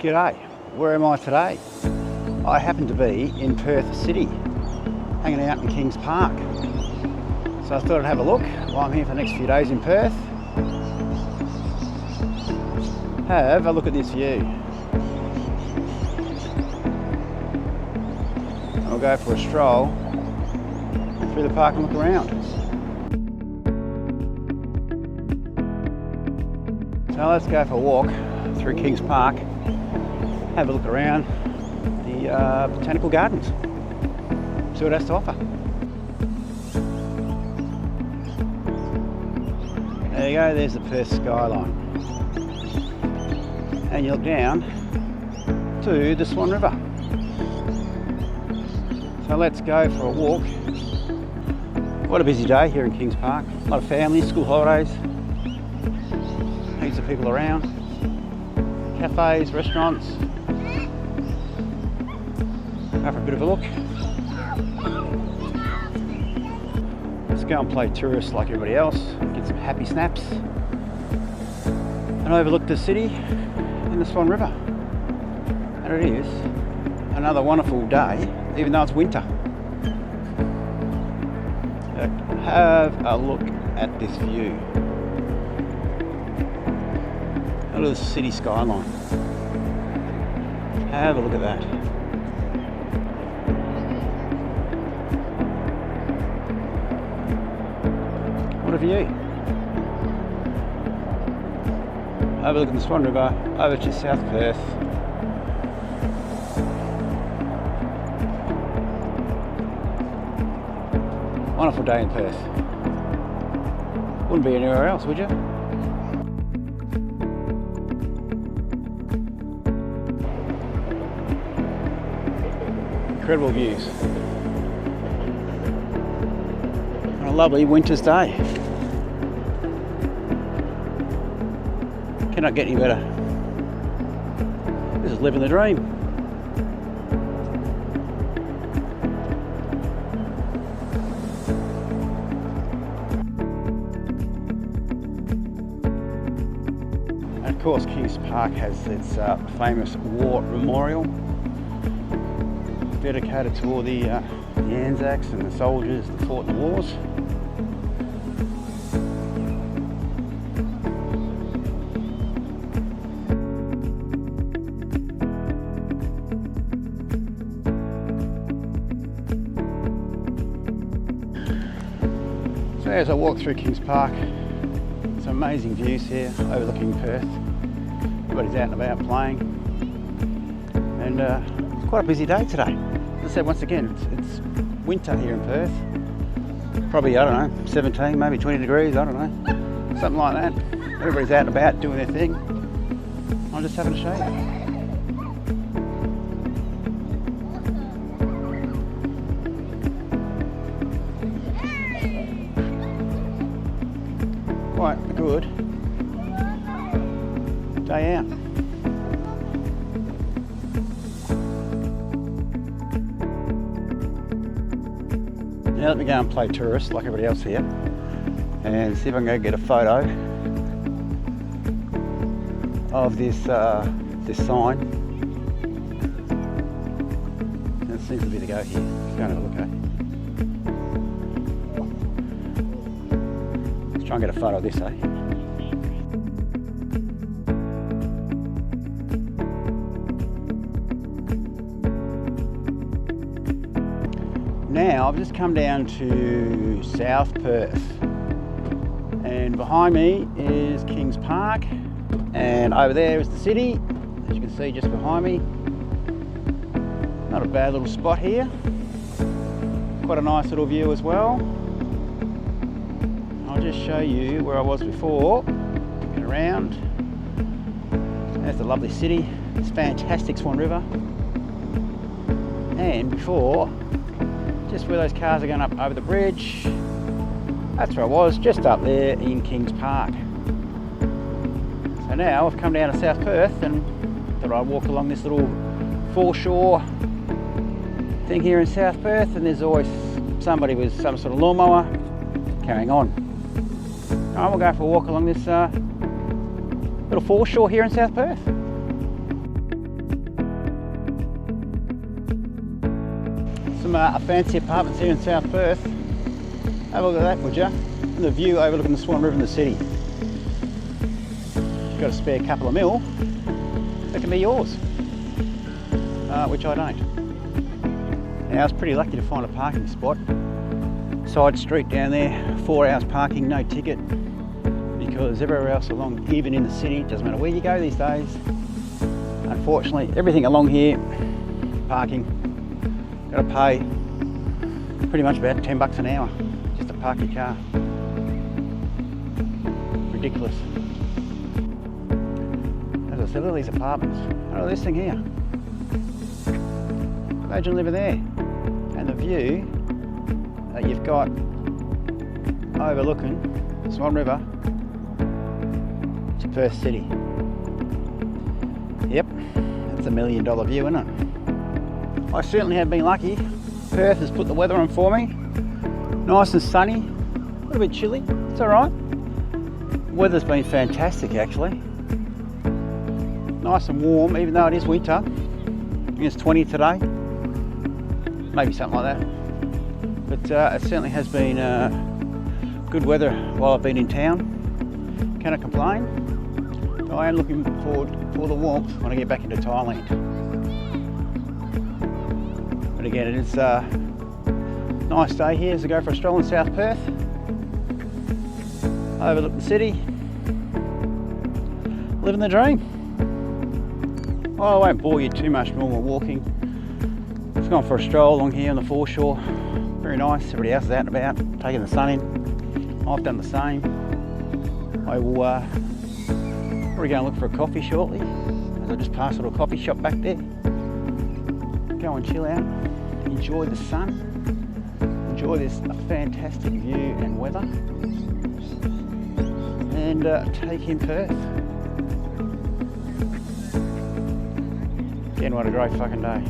G'day, where am I today? I happen to be in Perth City, hanging out in Kings Park. So I thought I'd have a look while I'm here for the next few days in Perth. Have a look at this view. I'll go for a stroll through the park and look around. So let's go for a walk through Kings Park, have a look around the Botanical Gardens, see what it has to offer. There you go, there's the Perth skyline. And you look down to the Swan River. So let's go for a walk. What a busy day here in Kings Park. A lot of families, school holidays, heaps of people around, cafes, restaurants. Go for a bit of a look. Let's go and play tourist like everybody else, get some happy snaps, and overlook the city and the Swan River. And it is another wonderful day, even though it's winter. Have a look at this view. Look at the city skyline. Have a look at that. What a view. Overlooking the Swan River, over to South Perth. Wonderful day in Perth. Wouldn't be anywhere else, would you? Incredible views. On a lovely winter's day. Cannot get any better. This is living the dream. And of course, Kings Park has its famous war memorial, dedicated to all the Anzacs and the soldiers that fought in the wars. So as I walk through Kings Park, some amazing views here overlooking Perth. Everybody's out and about playing, and it's quite a busy day today. As I said, once again, it's winter here in Perth. Probably, I don't know, 17, maybe 20 degrees, I don't know. Something like that. Everybody's out and about doing their thing. I'm just having a show you. Quite a good day out. Now let me go and play tourist like everybody else here and see if I can go get a photo of this sign. That seems to be the go here. Let's go and have a look, eh? Let's try and get a photo of this, eh? Now I've just come down to South Perth, and behind me is Kings Park, and over there is the city, as you can see just behind me. Not a bad little spot here, quite a nice little view as well. I'll just show you where I was before, looking around. There's the lovely city, this fantastic Swan River, and before, just where those cars are going up over the bridge, that's where I was, just up there in Kings Park. So now I've come down to South Perth and thought I'd walk along this little foreshore thing here in South Perth, and there's always somebody with some sort of lawnmower carrying on. All right, we'll go for a walk along this little foreshore here in South Perth. some fancy apartments here in South Perth. Have a look at that, would you? And the view overlooking the Swan River and the city. Got a spare couple of mil, that can be yours, which I don't. Now I was pretty lucky to find a parking spot. Side street down there, 4 hours parking, no ticket, because everywhere else along, even in the city, doesn't matter where you go these days, unfortunately everything along here, parking, gotta pay pretty much about $10 an hour just to park your car. Ridiculous. As I said, look at these apartments. Look at this thing here. Imagine living there. And the view that you've got overlooking the Swan River to Perth City. Yep, that's $1 million view, isn't it? I certainly have been lucky. Perth has put the weather on for me. Nice and sunny, a little bit chilly, it's alright. Weather's been fantastic actually. Nice and warm, even though it is winter. I think it's 20 today, maybe something like that. But it certainly has been good weather while I've been in town. Cannot complain. But I am looking forward for the warmth when I get back into Thailand. But again, it is a nice day here as I go for a stroll in South Perth. Overlook the city. Living the dream. Well, I won't bore you too much more while walking. Just gone for a stroll along here on the foreshore. Very nice. Everybody else is out and about, taking the sun in. I've done the same. I will probably go and look for a coffee shortly, as I just passed a little coffee shop back there. Go and chill out, enjoy the sun, enjoy this fantastic view and weather, and take in Perth. Again, what a great fucking day.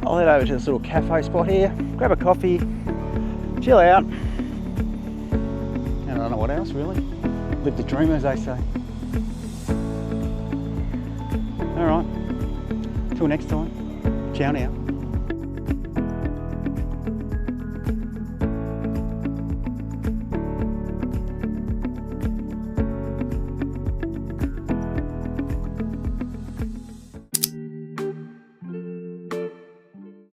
I'll head over to this little cafe spot here, grab a coffee, chill out, and I don't know what else really. Live the dream, as they say. Alright, till next time, ciao now.